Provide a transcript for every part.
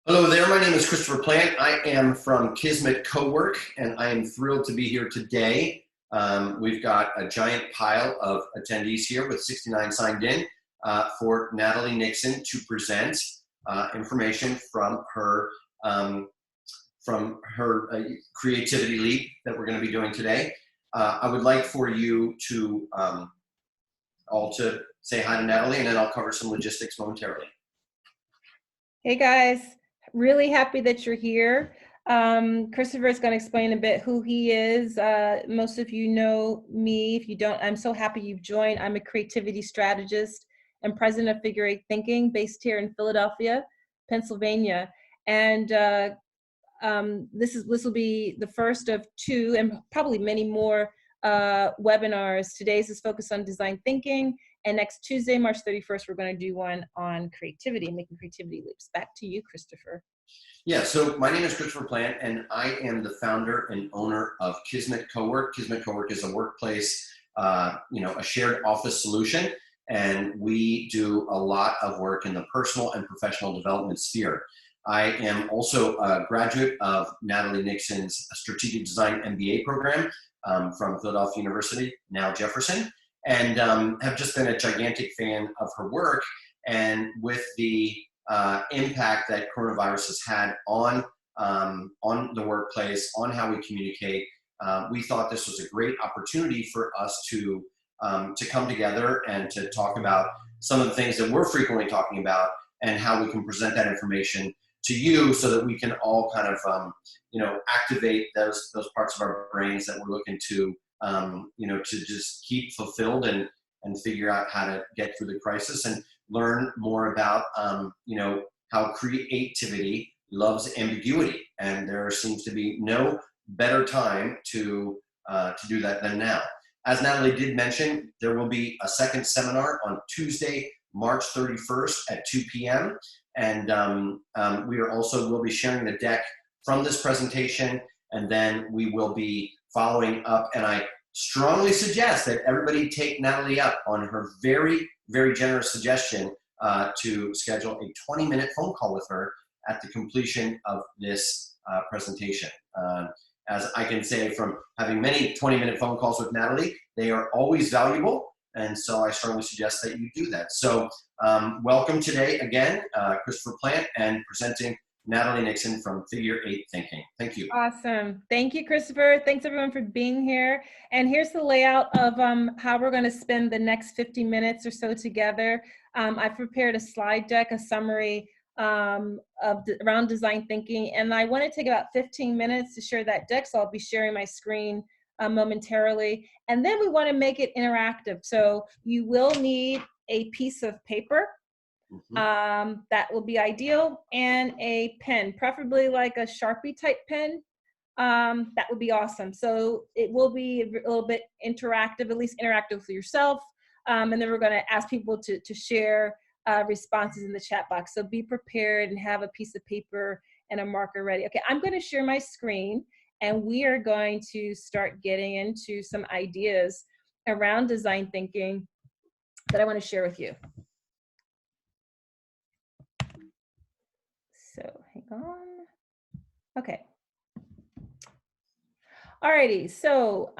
Hello there, my name is Christopher Plant. I am from Kismet Cowork, and I am thrilled to be here today. We've got a giant pile of attendees here with 69 signed in for Natalie Nixon to present information um, from her creativity leap that we're going to be doing today. I would like for you to all to say hi to Natalie, and then I'll cover some logistics momentarily. Hey guys, really happy that you're here. Christopher is going to explain a bit who he is. Most of you know me. If you don't, I'm so happy you've joined. I'm a creativity strategist and president of Figure Eight Thinking based here in Philadelphia, Pennsylvania. And this will be the first of two and probably many more webinars. Today's is focused on design thinking, and next Tuesday, March 31st, we're going to do one on creativity, making creativity leaps. Back to you, Christopher. Yeah, so my name is Christopher Plant, and I am the founder and owner of Kismet Cowork. Kismet Cowork is a workplace, a shared office solution, and we do a lot of work in the personal and professional development sphere. I am also a graduate of Natalie Nixon's Strategic Design MBA program from Philadelphia University, now Jefferson, and have just been a gigantic fan of her work. And with the impact that coronavirus has had on the workplace, on how we communicate, we thought this was a great opportunity for us to come together and to talk about some of the things that we're frequently talking about and how we can present that information to you so that we can all kind of activate those parts of our brains that we're looking to to just keep fulfilled and figure out how to get through the crisis and learn more about how creativity loves ambiguity, and there seems to be no better time to do that than now. As Natalie did mention, there will be a second seminar on Tuesday, March 31st at 2 p.m. And we'll be sharing the deck from this presentation, and then we will be following up. And I strongly suggest that everybody take Natalie up on her very, very generous suggestion to schedule a 20-minute phone call with her at the completion of this presentation. As I can say from having many 20-minute phone calls with Natalie, they are always valuable, and so I strongly suggest that you do that. So welcome today again, Christopher Plant, and presenting Natalie Nixon from Figure Eight Thinking. Thank you. Awesome. Thank you, Christopher. Thanks everyone for being here. And here's the layout of how we're going to spend the next 50 minutes or so together. I've prepared a slide deck, a summary around design thinking, and I want to take about 15 minutes to share that deck, so I'll be sharing my screen momentarily. And then we want to make it interactive. So you will need a piece of paper. That will be ideal, and a pen, preferably like a Sharpie type pen. That would be awesome. So it will be a little bit interactive, at least interactive for yourself. And then we're going to ask people to share responses in the chat box. So be prepared and have a piece of paper and a marker ready. Okay, I'm going to share my screen, and we are going to start getting into some ideas around design thinking that I want to share with you. So hang on. Okay. Alrighty. So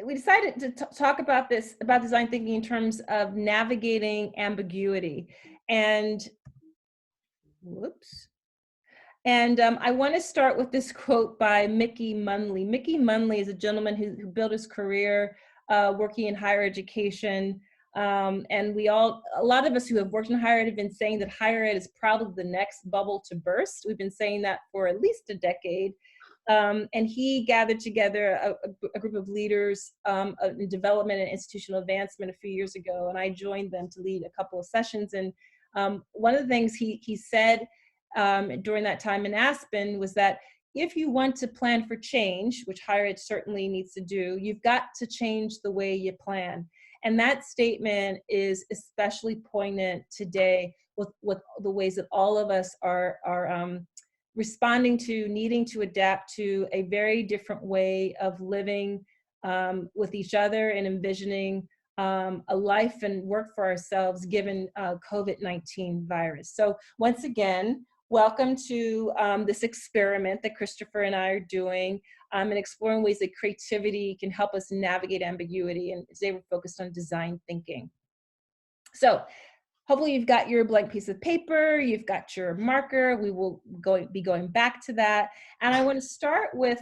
we decided to talk about about design thinking in terms of navigating ambiguity. And whoops. And I want to start with this quote by Mickey Munley. Mickey Munley is a gentleman who built his career working in higher education. And a lot of us who have worked in higher ed have been saying that higher ed is probably the next bubble to burst. We've been saying that for at least a decade. And he gathered together a group of leaders in development and institutional advancement a few years ago, and I joined them to lead a couple of sessions. And one of the things he said during that time in Aspen was that if you want to plan for change, which higher ed certainly needs to do, you've got to change the way you plan. And that statement is especially poignant today with the ways that all of us are responding to, needing to adapt to a very different way of living with each other and envisioning a life and work for ourselves given COVID-19 virus. So once again, welcome to this experiment that Christopher and I are doing and exploring ways that creativity can help us navigate ambiguity. And today we're focused on design thinking. So hopefully you've got your blank piece of paper, you've got your marker. We will be going back to that. And I want to start with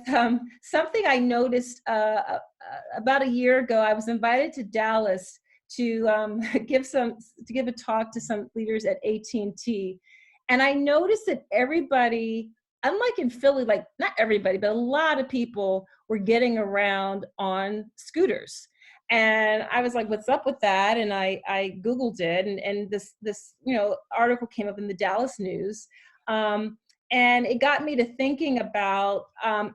something I noticed about a year ago. I was invited to Dallas to give a talk to some leaders at AT&T. And I noticed that everybody, unlike in Philly, like not everybody, but a lot of people were getting around on scooters. And I was like, what's up with that? And I Googled it, and this article came up in the Dallas News. And it got me to thinking about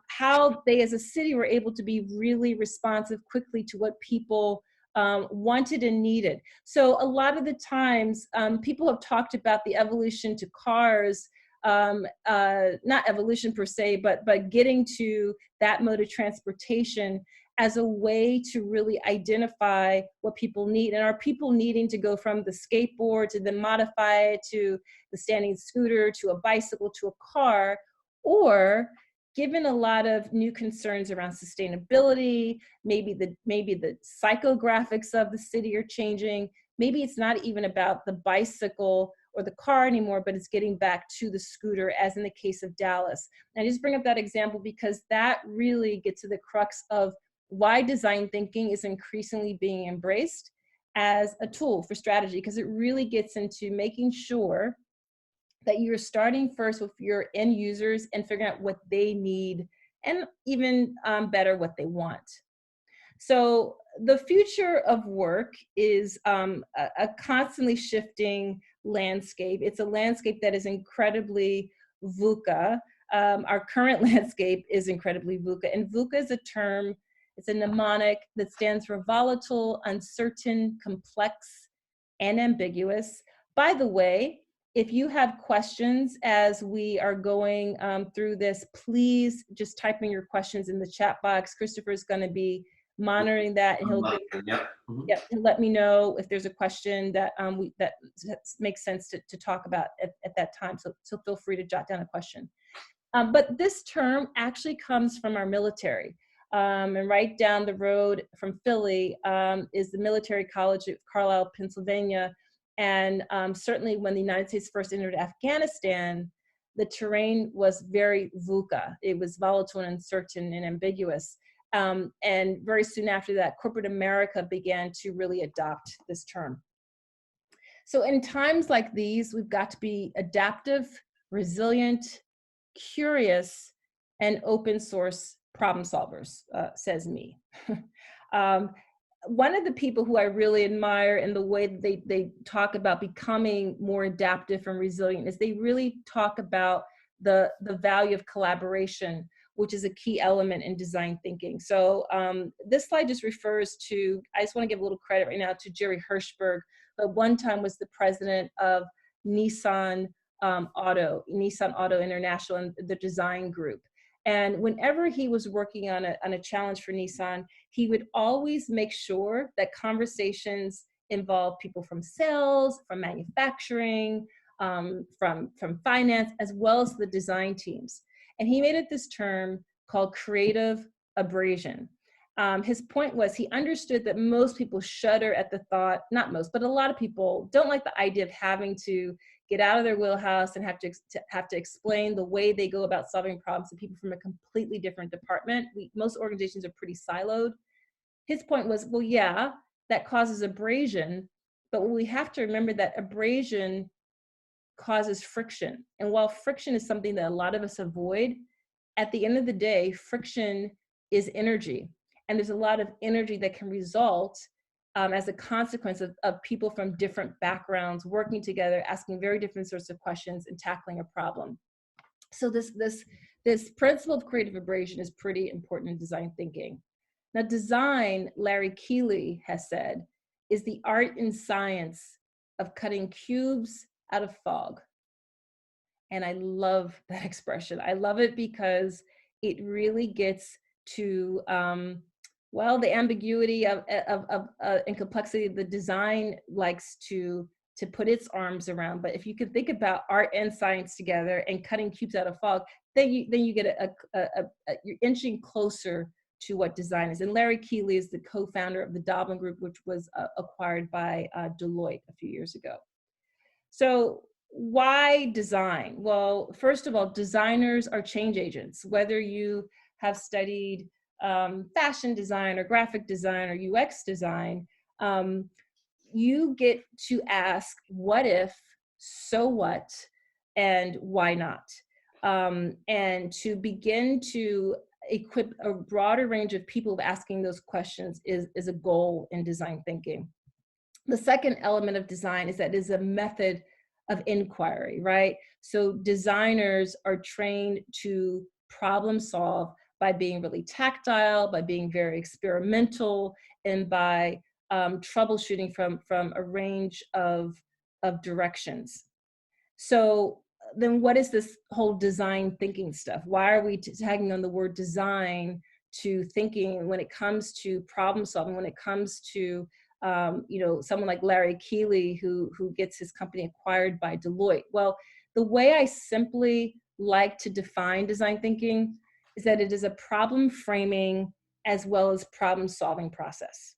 how they as a city were able to be really responsive quickly to what people wanted and needed. So a lot of the times people have talked about the evolution to cars, not evolution per se, but getting to that mode of transportation as a way to really identify what people need. And are people needing to go from the skateboard to then modify it to the standing scooter to a bicycle to a car? Or given a lot of new concerns around sustainability, maybe the psychographics of the city are changing, maybe it's not even about the bicycle or the car anymore, but it's getting back to the scooter, as in the case of Dallas. And I just bring up that example because that really gets to the crux of why design thinking is increasingly being embraced as a tool for strategy, because it really gets into making sure that you're starting first with your end users and figuring out what they need and even better, what they want. So the future of work is a constantly shifting landscape. It's a landscape that is incredibly VUCA. Our current landscape is incredibly VUCA, and VUCA is a term, it's a mnemonic that stands for volatile, uncertain, complex, and ambiguous. By the way, if you have questions as we are going through this, please just type in your questions in the chat box. Christopher is going to be monitoring that, and he'll let me know if there's a question that that makes sense to talk about at that time. So feel free to jot down a question. But this term actually comes from our military. And right down the road from Philly is the Military College at Carlisle, Pennsylvania. And certainly when the United States first entered Afghanistan, the terrain was very VUCA. It was volatile and uncertain and ambiguous. And very soon after that, corporate America began to really adopt this term. So in times like these, we've got to be adaptive, resilient, curious, and open source problem solvers, says me. One of the people who I really admire in the way that they talk about becoming more adaptive and resilient is they really talk about the value of collaboration, which is a key element in design thinking. So this slide just refers to, I just want to give a little credit right now to Jerry Hirschberg, but one time was the president of Nissan Auto International, and the design group. And whenever he was working on a challenge for Nissan, he would always make sure that conversations involved people from sales, from manufacturing, from finance, as well as the design teams. And he made it this term called creative abrasion. His point was he understood that most people shudder at the thought, not most, but a lot of people don't like the idea of having to get out of their wheelhouse and have to explain the way they go about solving problems to people from a completely different department. Most organizations are pretty siloed. His point was, well, yeah, that causes abrasion, but we have to remember that abrasion causes friction. And while friction is something that a lot of us avoid, at the end of the day, friction is energy. And there's a lot of energy that can result as a consequence of people from different backgrounds working together, asking very different sorts of questions and tackling a problem. So this principle of creative abrasion is pretty important in design thinking. Now, design, Larry Keeley has said, is the art and science of cutting cubes out of fog. And I love that expression. I love it because it really gets to Well, the ambiguity and complexity the design likes to put its arms around. But if you could think about art and science together and cutting cubes out of fog, then you get you're inching closer to what design is. And Larry Keeley is the co-founder of the Doblin Group, which was acquired by Deloitte a few years ago. So why design? Well, first of all, designers are change agents. Whether you have studied fashion design or graphic design or UX design, you get to ask what if, so what, and why not? And to begin to equip a broader range of people of asking those questions is a goal in design thinking. The second element of design is that it is a method of inquiry, right? So designers are trained to problem solve by being really tactile, by being very experimental, and by troubleshooting from a range of directions. So then what is this whole design thinking stuff? Why are we tagging on the word design to thinking when it comes to problem solving, when it comes to someone like Larry Keeley who gets his company acquired by Deloitte? Well, the way I simply like to define design thinking is that it is a problem framing as well as problem solving process.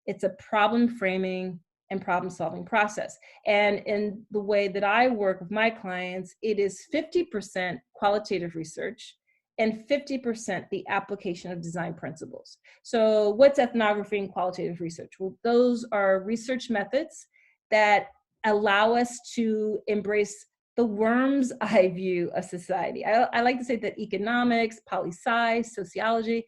It's a problem framing and problem solving process. And in the way that I work with my clients, it is 50% qualitative research and 50% the application of design principles. So what's ethnography and qualitative research? Well, those are research methods that allow us to embrace the worm's eye view of society. I like to say that economics, poli-sci, sociology,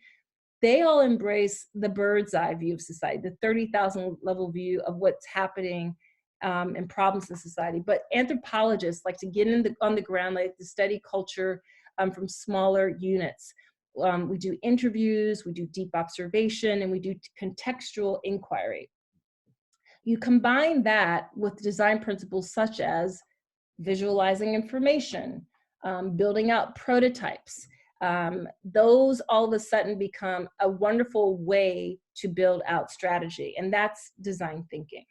they all embrace the bird's eye view of society, the 30,000 level view of what's happening and problems in society. But anthropologists like to get on the ground, like to study culture from smaller units. We do interviews, we do deep observation, and we do contextual inquiry. You combine that with design principles such as visualizing information, building out prototypes. Those all of a sudden become a wonderful way to build out strategy, and that's design thinking.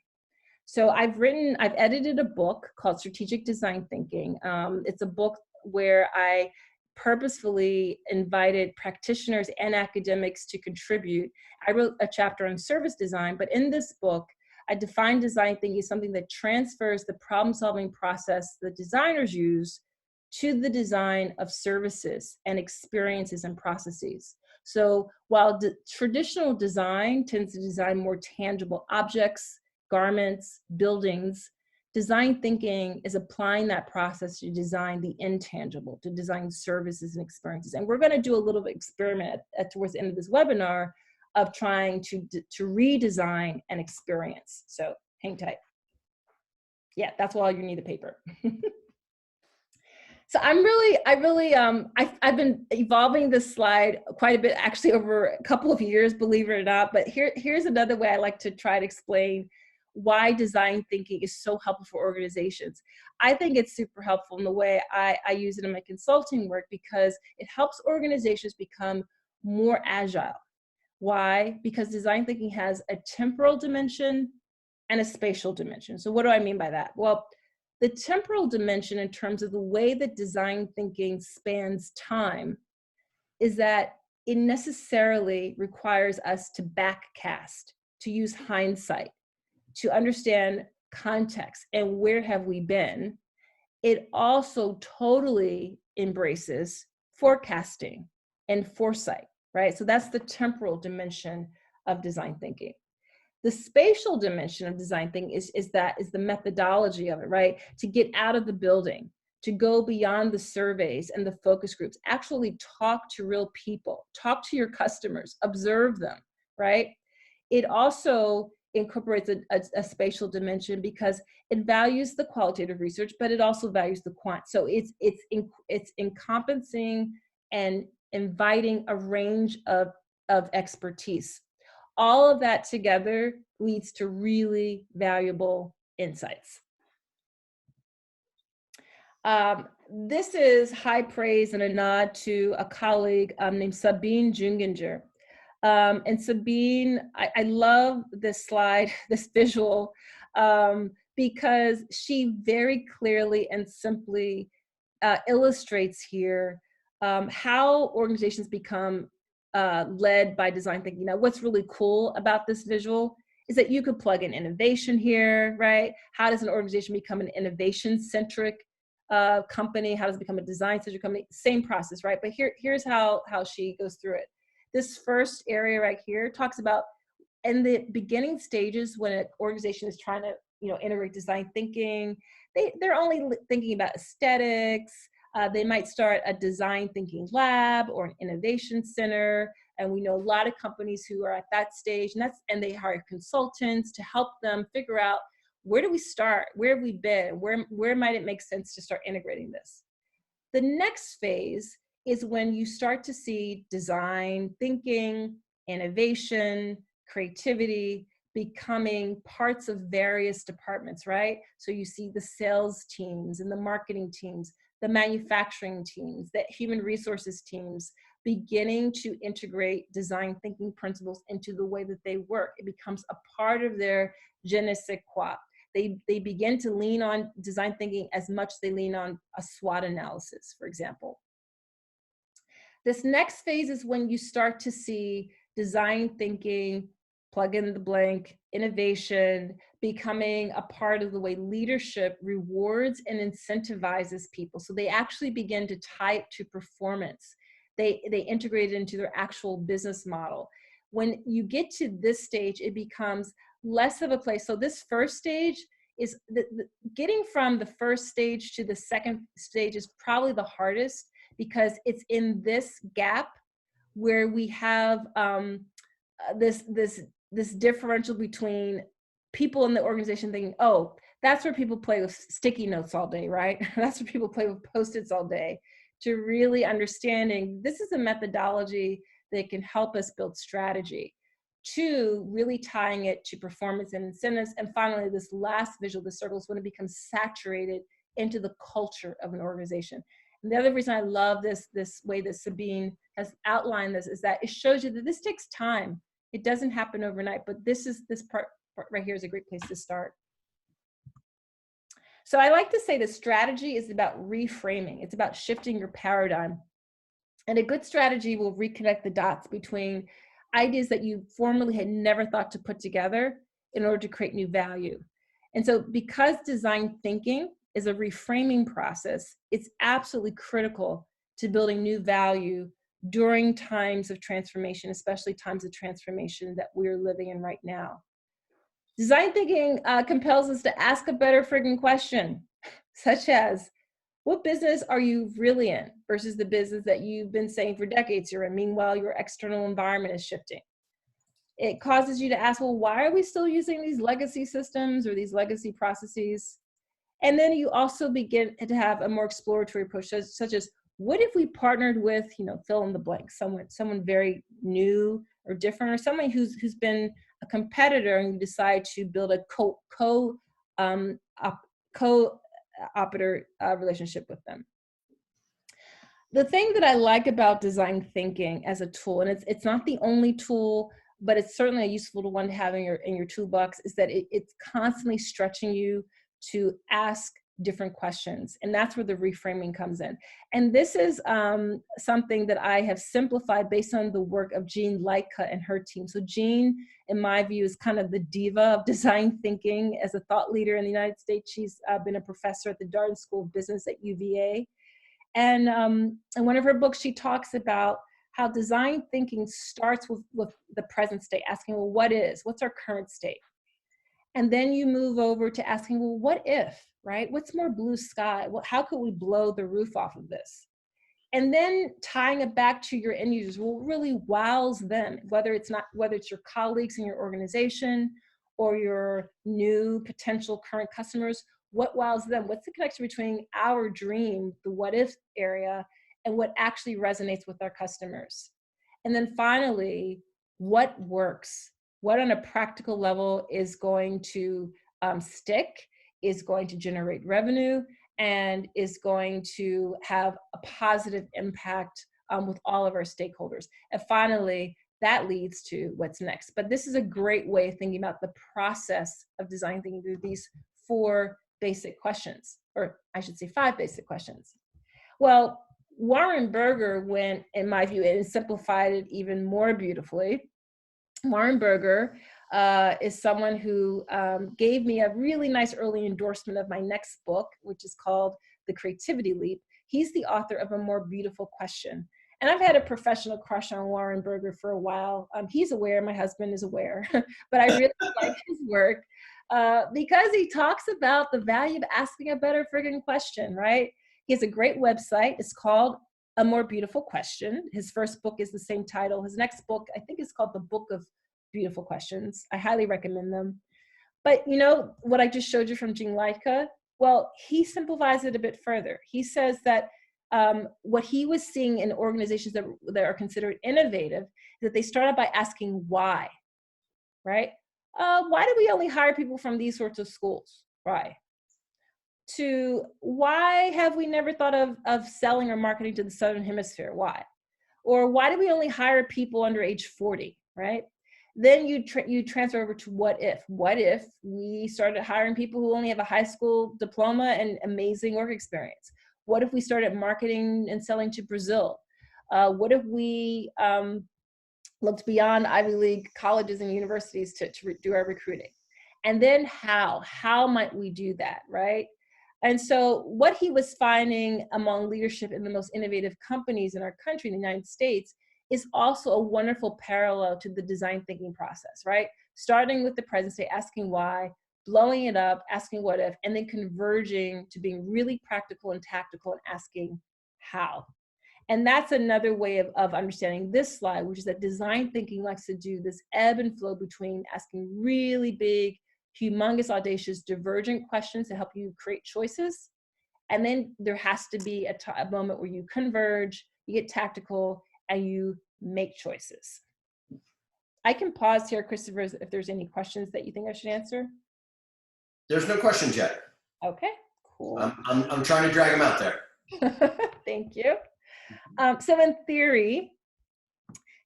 So I've edited a book called Strategic Design Thinking. It's a book where I purposefully invited practitioners and academics to contribute. I wrote a chapter on service design, but in this book, I define design thinking as something that transfers the problem-solving process that designers use to the design of services and experiences and processes. So while traditional design tends to design more tangible objects, garments, buildings, design thinking is applying that process to design the intangible, to design services and experiences. And we're going to do a little experiment towards the end of this webinar of trying to redesign an experience. So hang tight. Yeah, that's why you need the paper. So I've been evolving this slide quite a bit, actually over a couple of years, believe it or not. But here's another way I like to try to explain why design thinking is so helpful for organizations. I think it's super helpful in the way I use it in my consulting work because it helps organizations become more agile. Why? Because design thinking has a temporal dimension and a spatial dimension. So what do I mean by that? Well, the temporal dimension in terms of the way that design thinking spans time is that it necessarily requires us to backcast, to use hindsight, to understand context and where have we been. It also totally embraces forecasting and foresight, right? So that's the temporal dimension of design thinking. The spatial dimension of design thinking is the methodology of it, right? To get out of the building, to go beyond the surveys and the focus groups, actually talk to real people, talk to your customers, observe them, right? It also incorporates a spatial dimension because it values the qualitative research, but it also values the quant. So it's encompassing and inviting a range of expertise. All of that together leads to really valuable insights. This is high praise and a nod to a colleague named Sabine Junginger. And Sabine, I love this slide, this visual, because she very clearly and simply illustrates here how organizations become led by design thinking. Now, what's really cool about this visual is that you could plug in innovation here, right? How does an organization become an innovation-centric company? How does it become a design-centric company? Same process, right? But here's how she goes through it. This first area right here talks about in the beginning stages when an organization is trying to, integrate design thinking, they're only thinking about aesthetics. They might start a design thinking lab or an innovation center. And we know a lot of companies who are at that stage, and they hire consultants to help them figure out, where do we start? Where have we been? Where might it make sense to start integrating this? The next phase is when you start to see design thinking, innovation, creativity becoming parts of various departments, right? So you see the sales teams and the marketing teams, the manufacturing teams, the human resources teams beginning to integrate design thinking principles into the way that they work. It becomes a part of their je ne sais quoi. They begin to lean on design thinking as much as they lean on a SWOT analysis, for example. This next phase is when you start to see design thinking, plug in the blank, innovation, becoming a part of the way leadership rewards and incentivizes people. So they actually begin to tie it to performance. They integrate it into their actual business model. When you get to this stage, it becomes less of a place. So this first stage is getting from the first stage to the second stage is probably the hardest, because it's in this gap where we have this differential between people in the organization thinking, oh, that's where people play with sticky notes all day, right? That's where people play with Post-its all day, to really understanding this is a methodology that can help us build strategy, to really tying it to performance and incentives. And finally, this last visual, the circles, when it becomes saturated into the culture of an organization. And the other reason I love this way that Sabine has outlined this is that it shows you that this takes time. It doesn't happen overnight, but this part right here is a great place to start. So I like to say that strategy is about reframing. It's about shifting your paradigm. And a good strategy will reconnect the dots between ideas that you formerly had never thought to put together in order to create new value. And so because design thinking is a reframing process, it's absolutely critical to building new value during times of transformation, especially times of transformation that we're living in right now. Design thinking compels us to ask a better friggin' question, such as, what business are you really in versus the business that you've been saying for decades you're in? Meanwhile, your external environment is shifting. It causes you to ask, well, why are we still using these legacy systems or these legacy processes? And then you also begin to have a more exploratory approach, such as, what if we partnered with, fill in the blank, someone very new or different, or someone who's been a competitor, and you decide to build a co-operator relationship with them. The thing that I like about design thinking as a tool, and it's not the only tool, but it's certainly a useful one to have in your toolbox, is that it's constantly stretching you to ask different questions. And that's where the reframing comes in. And this is something that I have simplified based on the work of Jean Lightcutt and her team. So Jean, in my view, is kind of the diva of design thinking as a thought leader in the United States. She's been a professor at the Darden School of Business at UVA. And in one of her books, she talks about how design thinking starts with the present state, asking, well, what's our current state? And then you move over to asking, well, what if, right? What's more blue sky? How could we blow the roof off of this? And then tying it back to your end users, what really wows them, whether it's your colleagues in your organization or your new potential current customers, what wows them? What's the connection between our dream, the what if area, and what actually resonates with our customers? And then finally, what works? What on a practical level is going to stick, is going to generate revenue, and is going to have a positive impact with all of our stakeholders. And finally, that leads to what's next. But this is a great way of thinking about the process of design thinking through these 4 basic questions, or I should say 5 basic questions. Well, Warren Berger went, in my view, and simplified it even more beautifully. Warren Berger is someone who gave me a really nice early endorsement of my next book, which is called The Creativity Leap. He's the author of A More Beautiful Question. And I've had a professional crush on Warren Berger for a while. He's aware, my husband is aware, but I really like his work because he talks about the value of asking a better friggin' question, right? He has a great website. It's called A More Beautiful Question. His first book is the same title. His next book, I think, is called The Book of Beautiful Questions. I highly recommend them. But you know what I just showed you from Gene Liedtke? Well, he simplifies it a bit further. He says that what he was seeing in organizations that are considered innovative is that they start out by asking why, right? Why do we only hire people from these sorts of schools? Why? To why have we never thought of selling or marketing to the Southern Hemisphere? Why? Or why do we only hire people under age 40, right? Then you transfer over to what if? What if we started hiring people who only have a high school diploma and amazing work experience? What if we started marketing and selling to Brazil? What if we looked beyond Ivy League colleges and universities to do our recruiting? And then how might we do that, right? And so what he was finding among leadership in the most innovative companies in our country, in the United States, is also a wonderful parallel to the design thinking process, right? Starting with the present state, asking why, blowing it up, asking what if, and then converging to being really practical and tactical and asking how. And that's another way of understanding this slide, which is that design thinking likes to do this ebb and flow between asking really big, humongous, audacious, divergent questions to help you create choices. And then there has to be a moment where you converge, you get tactical, and you make choices. I can pause here, Christopher, if there's any questions that you think I should answer. There's no questions yet. Okay, cool. I'm trying to drag them out there. Thank you. So in theory,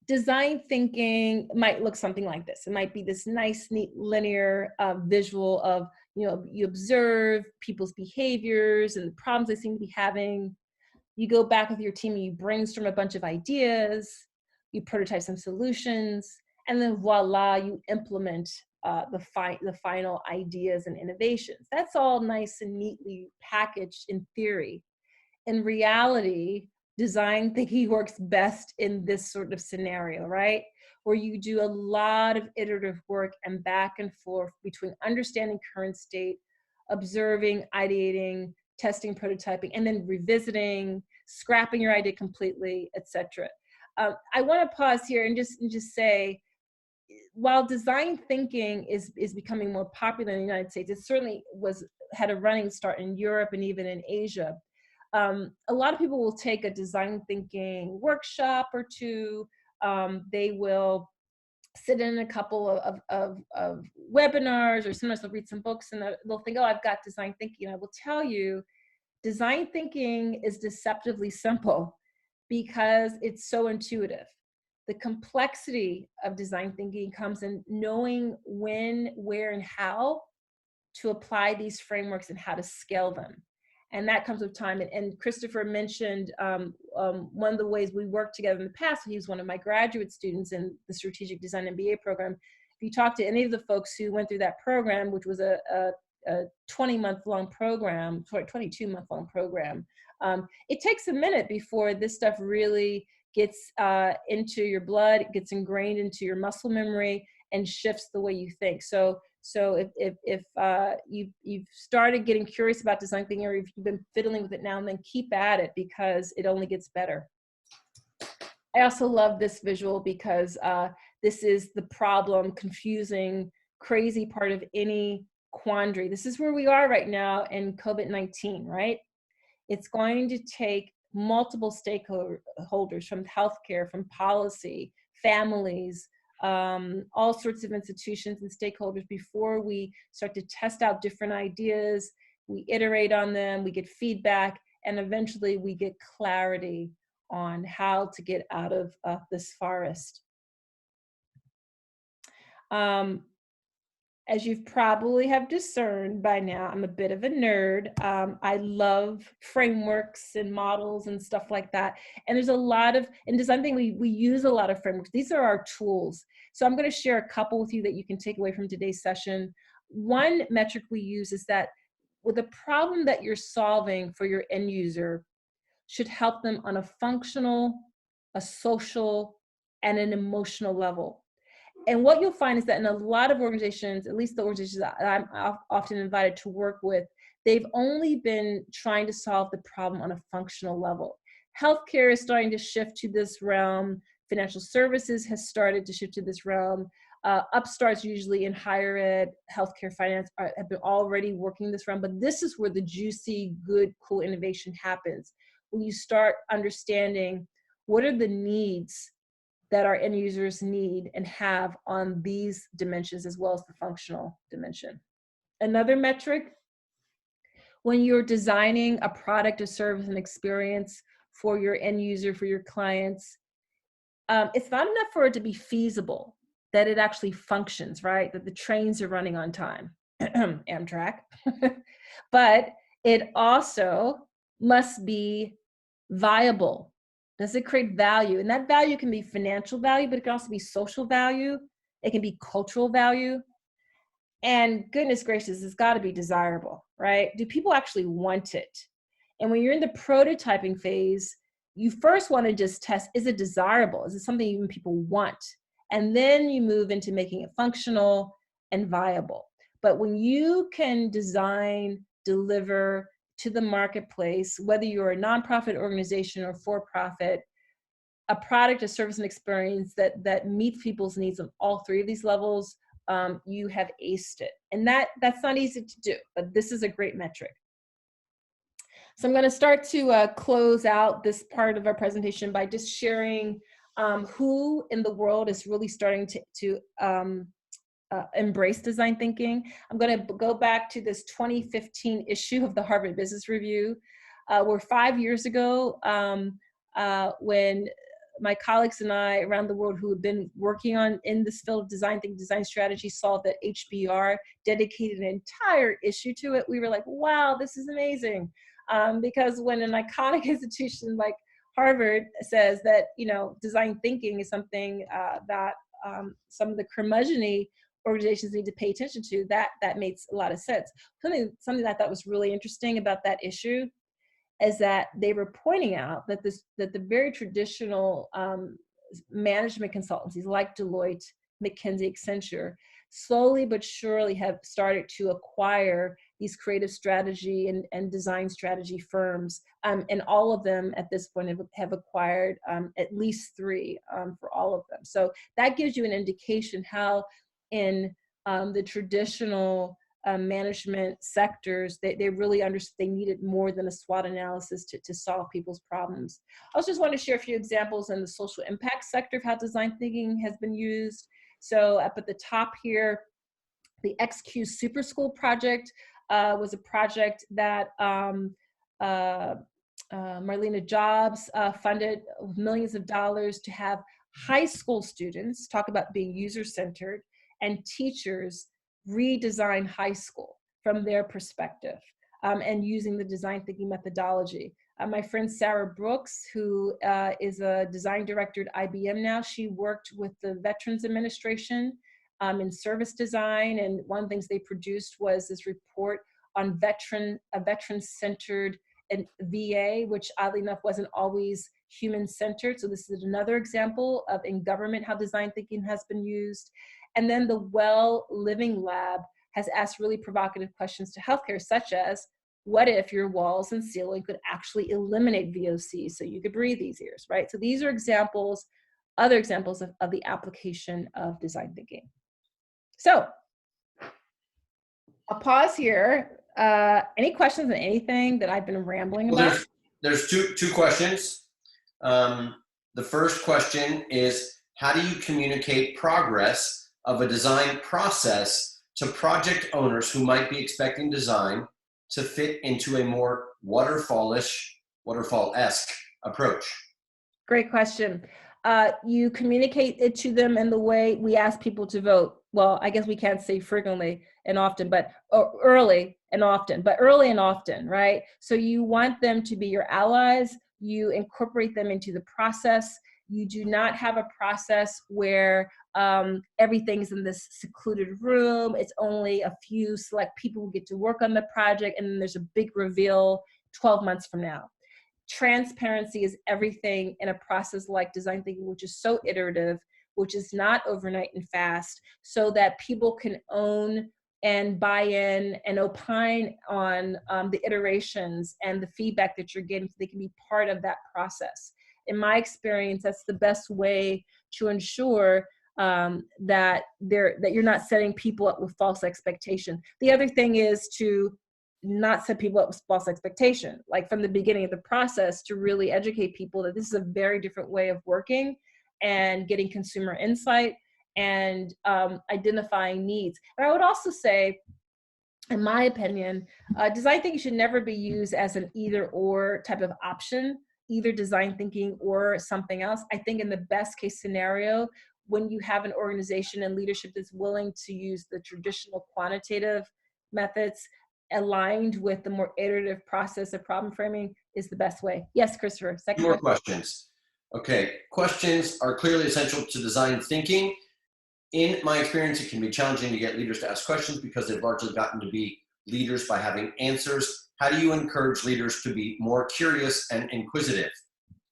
design thinking might look something like this. It might be this nice, neat, linear visual of, you observe people's behaviors and the problems they seem to be having. You go back with your team and you brainstorm a bunch of ideas, you prototype some solutions, and then voila, you implement the final ideas and innovations. That's all nice and neatly packaged in theory. In reality, design thinking works best in this sort of scenario, right? Where you do a lot of iterative work and back and forth between understanding current state, observing, ideating, testing, prototyping, and then revisiting, scrapping your idea completely, etc. I want to pause here and just say, while design thinking is becoming more popular in the United States, it certainly had a running start in Europe and even in Asia. A lot of people will take a design thinking workshop or two. They will sit in a couple of webinars, or sometimes they'll read some books and they'll think, oh, I've got design thinking. I will tell you, design thinking is deceptively simple because it's so intuitive. The complexity of design thinking comes in knowing when, where, and how to apply these frameworks and how to scale them. And that comes with time. And Christopher mentioned one of the ways we worked together in the past. He was one of my graduate students in the Strategic Design MBA program. If you talk to any of the folks who went through that program, which was a 20-month-long program, 22-month-long program, it takes a minute before this stuff really gets into your blood, it gets ingrained into your muscle memory and shifts the way you think. So if you've started getting curious about design thinking, or if you've been fiddling with it now and then, keep at it because it only gets better. I also love this visual because this is the problem, confusing, crazy part of any quandary. This is where we are right now in COVID-19, right? It's going to take multiple stakeholders, from healthcare, from policy, families, all sorts of institutions and stakeholders, before we start to test out different ideas. We iterate on them, we get feedback, and eventually we get clarity on how to get out of this forest. Um, as you've probably have discerned by now, I'm a bit of a nerd. I love frameworks and models and stuff like that. And there's a lot of, in design thinking, we use a lot of frameworks. These are our tools. So I'm going to share a couple with you that you can take away from today's session. One metric we use is that with the problem that you're solving for your end user should help them on a functional, a social, and an emotional level. And what you'll find is that in a lot of organizations, at least the organizations that I'm often invited to work with, they've only been trying to solve the problem on a functional level. Healthcare is starting to shift to this realm. Financial services has started to shift to this realm. Upstarts usually in higher ed, healthcare, finance have been already working this realm, but this is where the juicy, good, cool innovation happens. When you start understanding what are the needs that our end users need and have on these dimensions as well as the functional dimension. Another metric, when you're designing a product, a service, an experience for your end user, for your clients, it's not enough for it to be feasible, that it actually functions, right? That the trains are running on time, Amtrak, but it also must be viable. Does it create value? And that value can be financial value, but it can also be social value. It can be cultural value. And goodness gracious, it's got to be desirable, right? Do people actually want it? And when you're in the prototyping phase, you first want to just test, is it desirable? Is it something even people want? And then you move into making it functional and viable. But when you can design, deliver to the marketplace, whether you're a nonprofit organization or for-profit, a product, a service, and experience that meets people's needs on all three of these levels, you have aced it. And that's not easy to do, but this is a great metric. So I'm going to start to close out this part of our presentation by just sharing who in the world is really starting to embrace design thinking. I'm going to go back to this 2015 issue of the Harvard Business Review, where 5 years ago, when my colleagues and I around the world who have been working in this field of design thinking, design strategy, saw that HBR dedicated an entire issue to it. We were like, wow, this is amazing. Because when an iconic institution like Harvard says that, design thinking is something that some of the curmudgeon-y organizations need to pay attention to, that makes a lot of sense. Something that I thought was really interesting about that issue is that they were pointing out that the very traditional management consultancies like Deloitte, McKinsey, Accenture, slowly but surely have started to acquire these creative strategy and design strategy firms. And all of them at this point have acquired at least 3 for all of them. So that gives you an indication how in the traditional management sectors, they really understood they needed more than a SWOT analysis to solve people's problems. I also just want to share a few examples in the social impact sector of how design thinking has been used. So up at the top here, the XQ Super School project was a project that Marlena Jobs funded with millions of dollars to have high school students, talk about being user-centered, and teachers redesign high school from their perspective and using the design thinking methodology. My friend Sarah Brooks, who is a design director at IBM now, she worked with the Veterans Administration in service design, and one of the things they produced was this report on a veteran-centered VA, which oddly enough wasn't always human-centered. So this is another example of in government how design thinking has been used. And then the Well Living Lab has asked really provocative questions to healthcare, such as, what if your walls and ceiling could actually eliminate VOC so you could breathe easier, right? So these are examples, other examples of the application of design thinking. So I'll pause here. Any questions on anything that I've been rambling about? There's two questions. The first question is, how do you communicate progress of a design process to project owners who might be expecting design to fit into a more waterfall-esque approach? Great question. You communicate it to them in the way we ask people to vote. Well, I guess we can't say frequently and often, but early and often, but early and often, right? So you want them to be your allies. You incorporate them into the process. You do not have a process where everything's in this secluded room. It's only a few select people who get to work on the project, and then there's a big reveal 12 months from now. Transparency is everything in a process like design thinking, which is so iterative, which is not overnight and fast, so that people can own and buy in and opine on the iterations and the feedback that you're getting, so they can be part of that process. In my experience, that's the best way to ensure that you're not setting people up with false expectation. The other thing is to not set people up with false expectation, like from the beginning of the process, to really educate people that this is a very different way of working and getting consumer insight and identifying needs. And I would also say, in my opinion, design thinking should never be used as an either or type of option, either design thinking or something else. I think in the best case scenario, when you have an organization and leadership that's willing to use the traditional quantitative methods aligned with the more iterative process of problem framing, is the best way. Yes, Christopher, second More question. questions. Okay, questions are clearly essential to design thinking. In my experience, it can be challenging to get leaders to ask questions because they've largely gotten to be leaders by having answers. How do you encourage leaders to be more curious and inquisitive?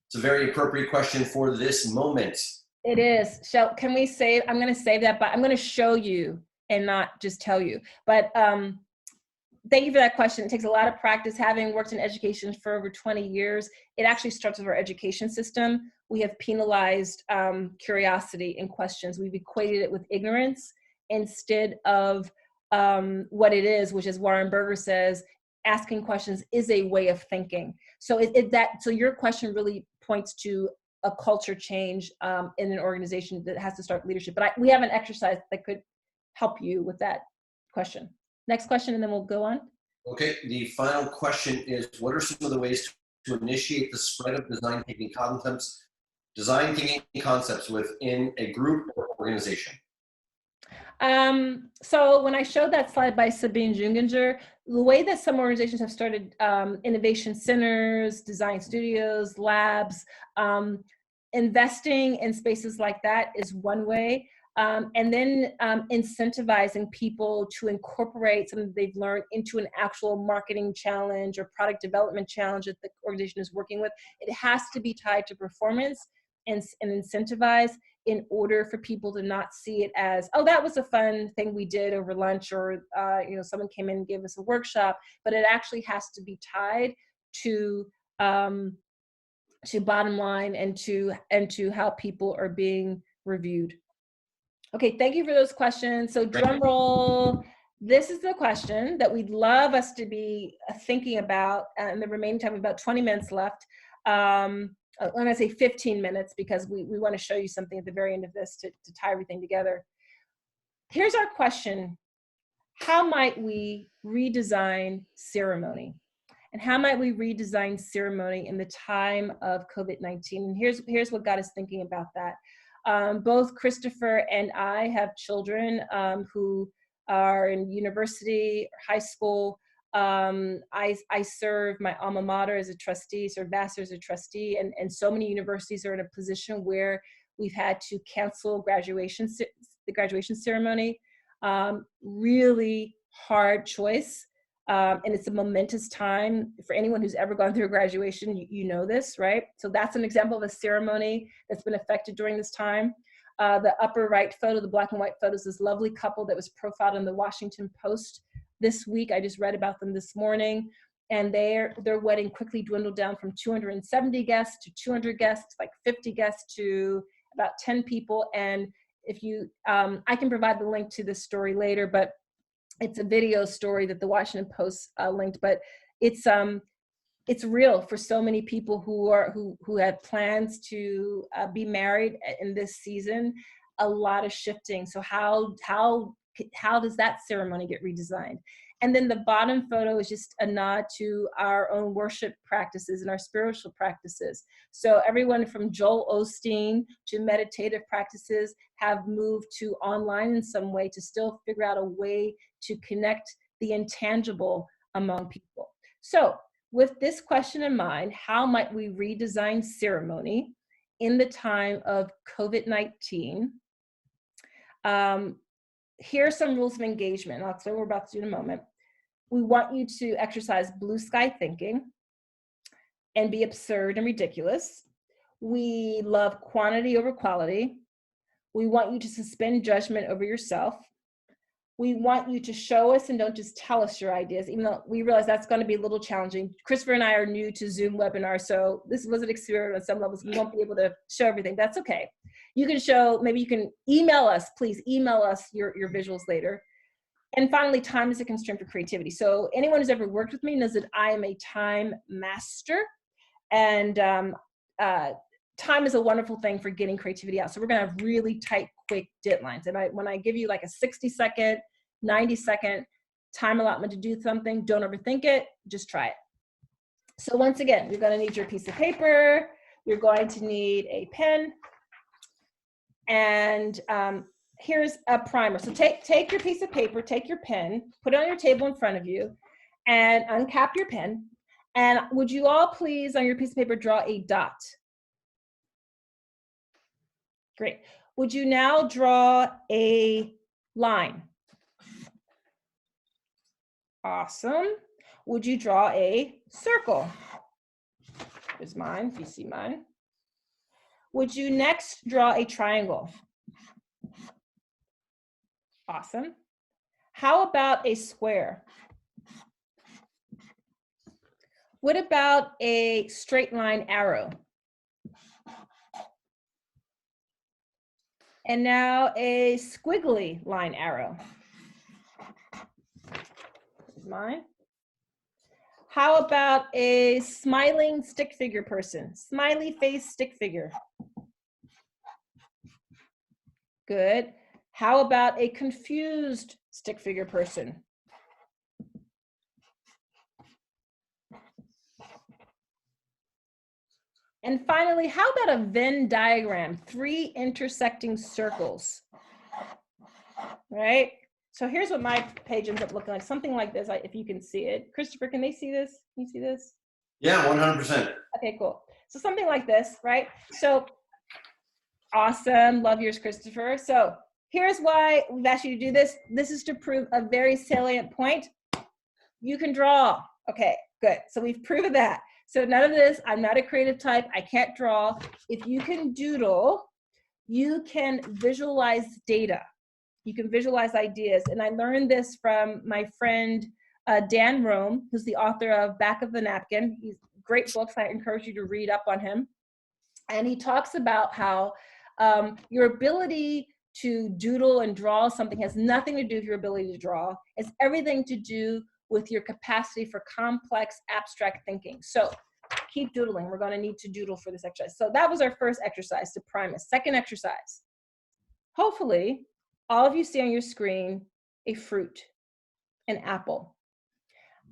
It's a very appropriate question for this moment. It is. Can we save? I'm going to save that, but I'm going to show you and not just tell you. But thank you for that question. It takes a lot of practice. Having worked in education for over 20 years, it actually starts with our education system. We have penalized curiosity and questions. We've equated it with ignorance instead of what it is, which is Warren Berger says, asking questions is a way of thinking. So so your question really points to a culture change in an organization that has to start with leadership. But we have an exercise that could help you with that question. Next question, and then we'll go on. Okay, the final question is, what are some of the ways to initiate the spread of design thinking concepts within a group or organization? So when I showed that slide by Sabine Junginger, the way that some organizations have started innovation centers, design studios, labs, investing in spaces like that is one way. And then incentivizing people to incorporate something they've learned into an actual marketing challenge or product development challenge that the organization is working with. It has to be tied to performance and incentivize, in order for people to not see it as, oh, that was a fun thing we did over lunch, or someone came in and gave us a workshop. But it actually has to be tied to bottom line and to how people are being reviewed. Okay, thank you for those questions. So drum roll. This is the question that we'd love us to be thinking about in the remaining time. About 20 minutes left. When I say 15 minutes, because we want to show you something at the very end of this to tie everything together. Here's our question. How might we redesign ceremony? And how might we redesign ceremony in the time of COVID-19? And here's what got us thinking about that. Both Christopher and I have children who are in university or high school. I serve my alma mater as a trustee, serve Vassar as a trustee, and so many universities are in a position where we've had to cancel the graduation ceremony. Really hard choice. And it's a momentous time for anyone who's ever gone through a graduation. You know this, right? So that's an example of a ceremony that's been affected during this time. The upper right photo, the black and white photo, is this lovely couple that was profiled in the Washington Post this week. I just read about them this morning. And their wedding quickly dwindled down from 270 guests to 200 guests, like 50 guests to about 10 people. And if you, I can provide the link to this story later, but it's a video story that the Washington Post linked, but it's real for so many people who had plans to be married in this season. A lot of shifting. So how does that ceremony get redesigned? And then the bottom photo is just a nod to our own worship practices and our spiritual practices. So everyone from Joel Osteen to meditative practices have moved to online in some way to still figure out a way to connect the intangible among people. So with this question in mind, how might we redesign ceremony in the time of COVID-19? Here are some rules of engagement. I'll explain what we're about to do in a moment. We want you to exercise blue sky thinking and be absurd and ridiculous. We love quantity over quality. We want you to suspend judgment over yourself. We want you to show us and don't just tell us your ideas, even though we realize that's going to be a little challenging. Christopher and I are new to Zoom webinar, so this was an experiment on some levels. We won't be able to show everything. That's okay. You can show, maybe you can email us, please email us your visuals later. And finally, time is a constraint for creativity. So anyone who's ever worked with me knows that I am a time master, and time is a wonderful thing for getting creativity out. So we're gonna have really tight, quick deadlines. And when I give you like a 60-second, 90-second time allotment to do something, don't overthink it, just try it. So once again, you're gonna need your piece of paper, you're going to need a pen, and here's a primer. So take your piece of paper, take your pen, put it on your table in front of you, and uncap your pen. And would you all please, on your piece of paper, draw a dot? Great. Would you now draw a line? Awesome. Would you draw a circle? Here's mine, if you see mine. Would you next draw a triangle? Awesome. How about a square? What about a straight line arrow? And now a squiggly line arrow. Here's mine. How about a smiling stick figure person? Smiley face stick figure. Good. How about a confused stick figure person? And finally, how about a Venn diagram, 3 intersecting circles, right? So here's what my page ends up looking like, something like this, if you can see it. Christopher, can they see this? Can you see this? Yeah, 100%. Okay, cool. So something like this, right? So awesome, love yours, Christopher. So here's why we've asked you to do this. This is to prove a very salient point. You can draw. Okay, good. So we've proven that. So none of this, I'm not a creative type, I can't draw. If you can doodle, you can visualize data. You can visualize ideas. And I learned this from my friend, Dan Rome, who's the author of Back of the Napkin. He's great books, I encourage you to read up on him. And he talks about how your ability to doodle and draw something has nothing to do with your ability to draw. It's everything to do with your capacity for complex abstract thinking. So keep doodling. We're going to need to doodle for this exercise. So that was our first exercise to prime us. Second exercise. Hopefully, all of you see on your screen a fruit, an apple.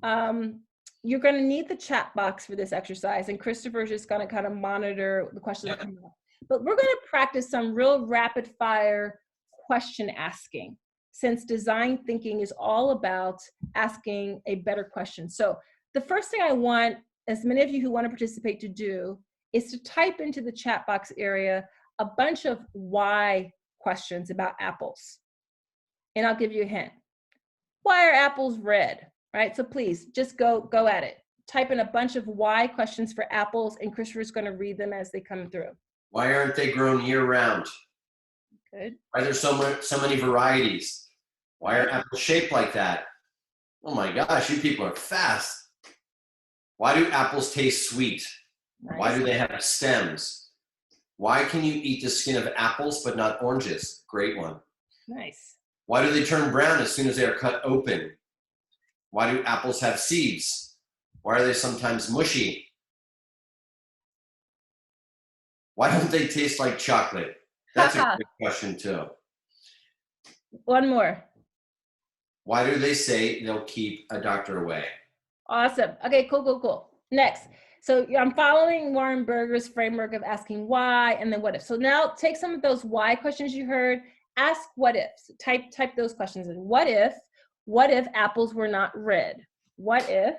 You're going to need the chat box for this exercise, and Christopher's just going to kind of monitor the questions that come up. But we're going to practice some real rapid fire question asking, since design thinking is all about asking a better question. So the first thing I want, as many of you who want to participate to do, is to type into the chat box area a bunch of why questions about apples. And I'll give you a hint. Why are apples red? Right? So please just go at it. Type in a bunch of why questions for apples, and Christopher's going to read them as they come through. Why aren't they grown year round? Good. Why are there so many varieties? Why are apples shaped like that? Oh my gosh, you people are fast. Why do apples taste sweet? Nice. Why do they have stems? Why can you eat the skin of apples but not oranges? Great one. Nice. Why do they turn brown as soon as they are cut open? Why do apples have seeds? Why are they sometimes mushy? Why don't they taste like chocolate? That's a good question too. One more. Why do they say they'll keep a doctor away? Awesome. Okay, cool, cool, cool. Next. So I'm following Warren Berger's framework of asking why and then what if. So now take some of those why questions you heard, ask what ifs. Type those questions in. What if apples were not red? What if?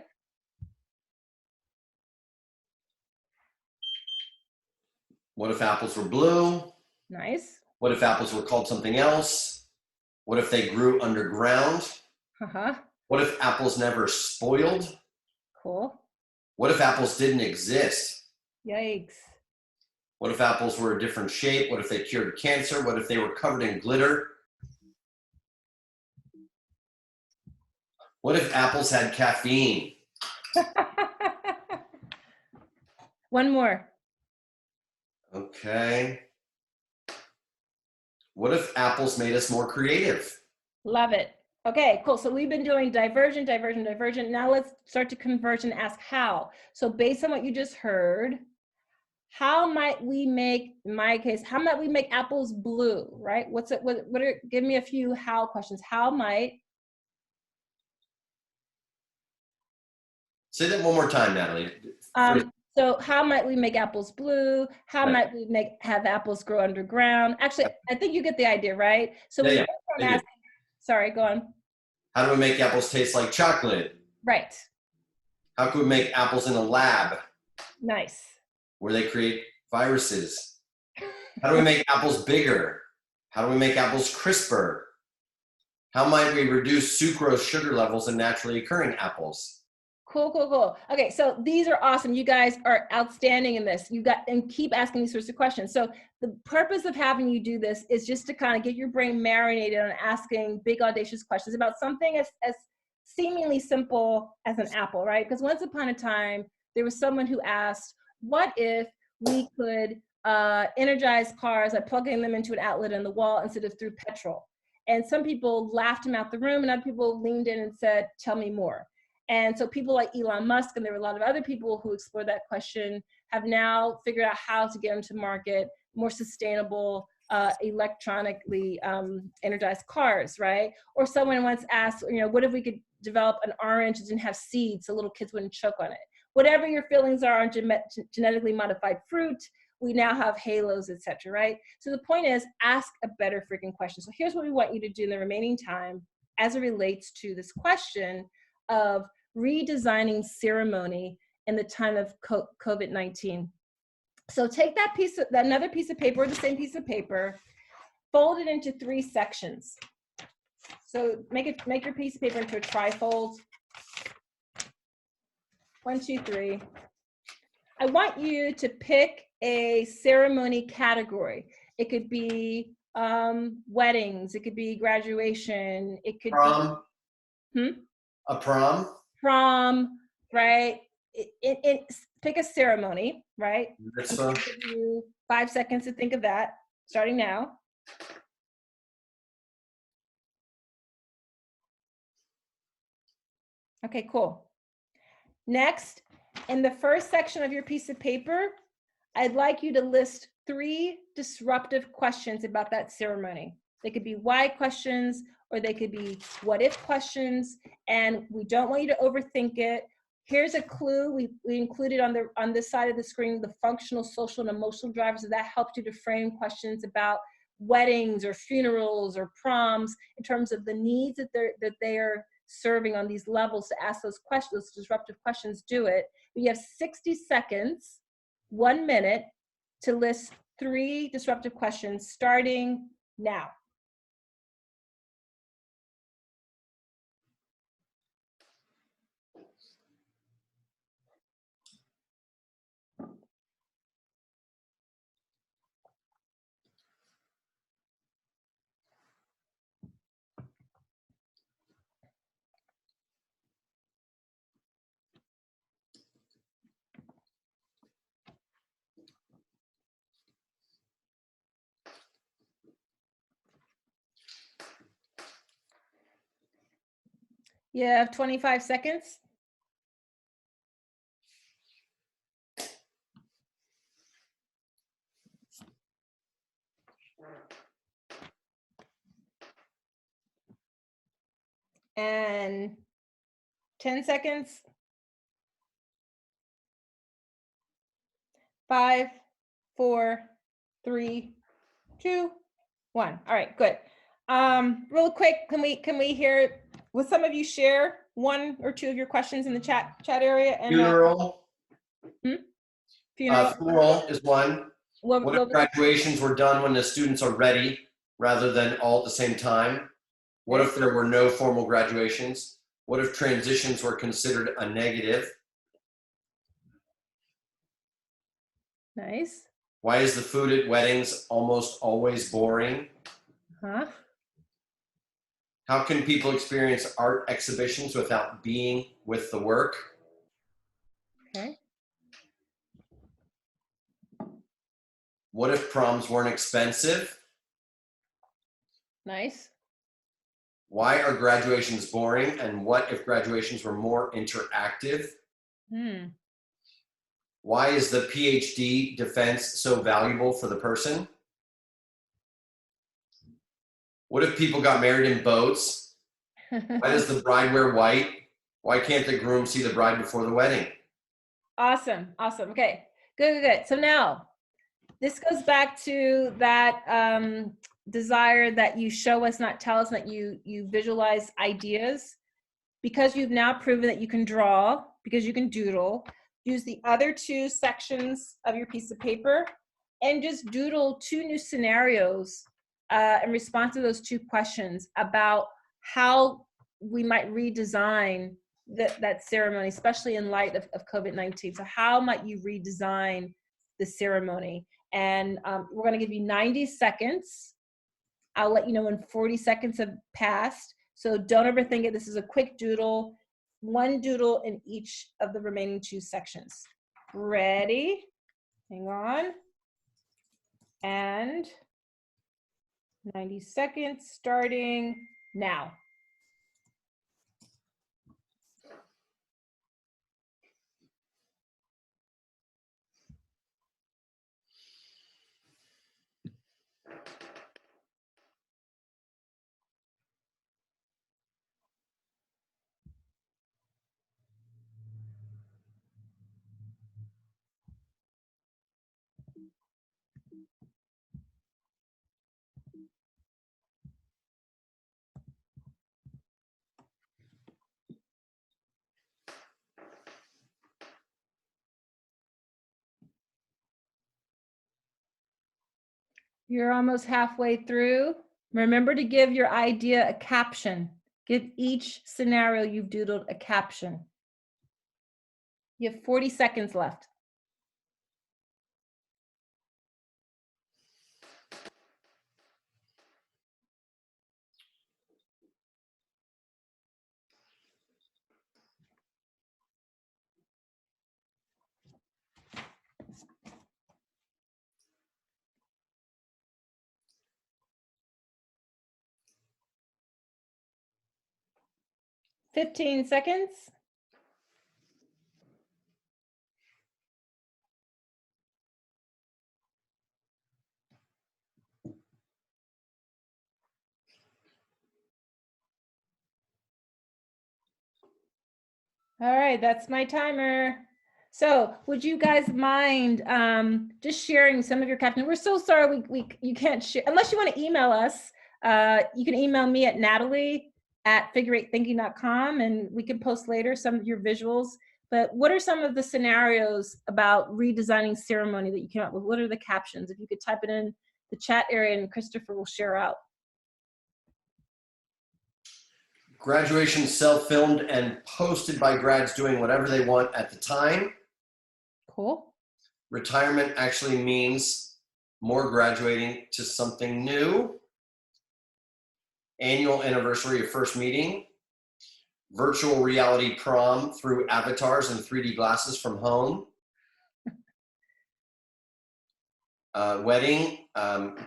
What if apples were blue? Nice. What if apples were called something else? What if they grew underground? Uh-huh. What if apples never spoiled? Cool. What if apples didn't exist? Yikes. What if apples were a different shape? What if they cured cancer? What if they were covered in glitter? What if apples had caffeine? One more. Okay. What if apples made us more creative? Love it. Okay, cool. So we've been doing diversion, diversion, diversion. Now let's start to converge and ask how. So based on what you just heard, how might we make, in my case, how might we make apples blue, right? What's it, what are, give me a few how questions. How might, Say that one more time, Natalie. so how might we make apples blue? How Right. might we have apples grow underground? Actually, I think you get the idea, right? So Yeah, we yeah, went from I do. asking, sorry, go on. How do we make apples taste like chocolate? Right, How could we make apples in a lab nice. where they create viruses? How do we make apples bigger? How do we make apples crisper? How might we reduce sucrose sugar levels in naturally occurring apples? Cool, cool, cool. Okay, so these are awesome. You guys are outstanding in this. You got and keep asking these sorts of questions. So the purpose of having you do this is just to kind of get your brain marinated on asking big audacious questions about something as seemingly simple as an apple, right? Because once upon a time, there was someone who asked, what if we could energize cars by plugging them into an outlet in the wall instead of through petrol? And some people laughed him out the room and other people leaned in and said, tell me more. And so people like Elon Musk, and there were a lot of other people who explored that question, have now figured out how to get them to market more sustainable, electronically energized cars, right? Or someone once asked, you know, what if we could develop an orange that didn't have seeds so little kids wouldn't choke on it? Whatever your feelings are on genetically modified fruit, we now have halos, etc., right? So the point is, ask a better freaking question. So here's what we want you to do in the remaining time as it relates to this question of redesigning ceremony in the time of COVID-19. So take that another piece of paper, or the same piece of paper, fold it into 3 sections. So make your piece of paper into a trifold. 1, 2, 3. I want you to pick a ceremony category. It could be weddings. It could be graduation. It could Prom? be A prom? prom, right? Pick a ceremony, right? Mitzvah? I'm gonna give you 5 seconds to think of that, starting now. Okay, cool. Next, in the first section of your piece of paper, I'd like you to list 3 disruptive questions about that ceremony. They could be why questions, or they could be what if questions, and we don't want you to overthink it. Here's a clue. We included on this side of the screen the functional, social, and emotional drivers, so that helps you to frame questions about weddings or funerals or proms in terms of the needs that they are serving on these levels. To ask those questions, those disruptive questions, do it. We have 60 seconds, 1 minute, to list 3 disruptive questions starting now. You have 25 seconds. And 10 seconds. 5, 4, 3, 2, 1. All right, good. Real quick, can we hear? Will some of you share one or two of your questions in the chat area? And Funeral. funeral. Funeral is one. What if What, graduations were done when the students are ready rather than all at the same time? What if there were no formal graduations? What if transitions were considered a negative? nice. Why is the food at weddings almost always boring? Huh? How can people experience art exhibitions without being with the work? Okay. What if proms weren't expensive? Nice. Why are graduations boring? And what if graduations were more interactive? Why is the PhD defense so valuable for the person? What if people got married in boats? Why does the bride wear white? Why can't the groom see the bride before the wedding? Awesome. Awesome. Okay. Good. So now this goes back to that desire that you show us, not tell us, that you visualize ideas. Because you've now proven that you can draw, because you can doodle, use the other two sections of your piece of paper and just doodle two new scenarios in response to those two questions about how we might redesign that ceremony, especially in light of COVID-19. So how might you redesign the ceremony? And we're going to give you 90 seconds. I'll let you know when 40 seconds have passed. So don't overthink it. This is a quick doodle, one doodle in each of the remaining two sections. Ready? Hang on. And 90 seconds starting now. You're almost halfway through. Remember to give your idea a caption. Give each scenario you've doodled a caption. You have 40 seconds left. Fifteen seconds. All right, that's my timer. So would you guys mind just sharing some of your captions? We're so sorry you can't share, unless you want to email us. You can email me at natalie@figure8thinking.com and we can post later some of your visuals. But what are some of the scenarios about redesigning ceremony that you came up with? What are the captions? If you could type it in the chat area and Christopher will share out. Graduation self-filmed and posted by grads doing whatever they want at the time. Cool. Retirement actually means more graduating to something new. Annual anniversary of first meeting. Virtual reality prom through avatars and 3D glasses from home. Wedding,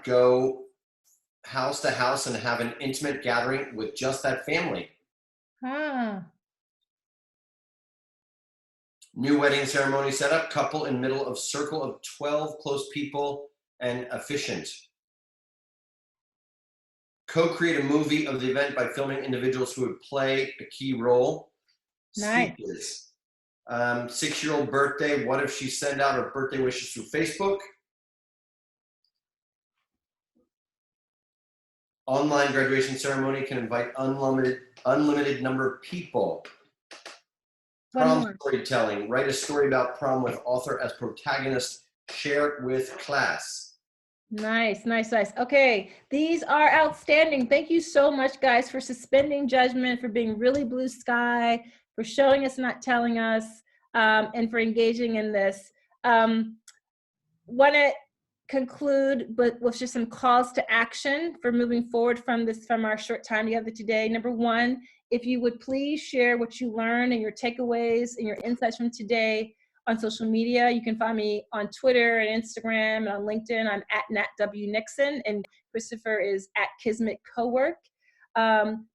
go house to house and have an intimate gathering with just that family. New wedding ceremony setup, couple in middle of circle of 12 close people and efficient. co-create a movie of the event by filming individuals who would play a key role. Nice. Speeches. 6-year-old birthday. What if she sent out her birthday wishes through Facebook? Online graduation ceremony can invite unlimited number of people. Prom storytelling. Write a story about prom with author as protagonist. Share it with class. Nice, nice, nice. Okay, these are outstanding. Thank you so much, guys, for suspending judgment, for being really blue sky, for showing us, not telling us, and for engaging in this. Want to conclude but with just some calls to action for moving forward from our short time together today. Number one, if you would please share what you learned and your takeaways and your insights from today on social media. You can find me on Twitter and Instagram and on LinkedIn. I'm at Nat W. Nixon, and Christopher is at Kismet Cowork.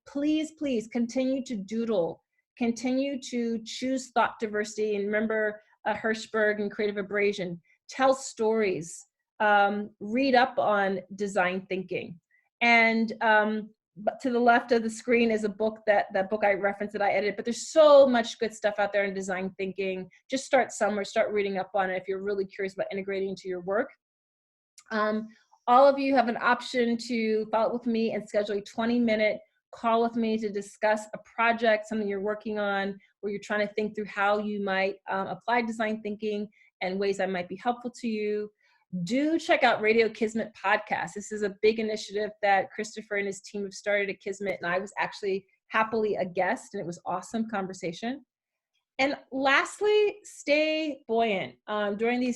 Please, please continue to doodle, continue to choose thought diversity, and remember Hirschberg and creative abrasion. Tell stories, read up on design thinking. And but to the left of the screen is a book that book I referenced that I edited, but there's so much good stuff out there in design thinking. Just start somewhere, start reading up on it if you're really curious about integrating into your work. All of you have an option to follow up with me and schedule a 20-minute call with me to discuss a project, something you're working on, where you're trying to think through how you might apply design thinking and ways that might be helpful to you. Do check out Radio Kismet podcast. This is a big initiative that Christopher and his team have started at Kismet, and I was actually happily a guest, and it was awesome conversation. And lastly, stay buoyant during these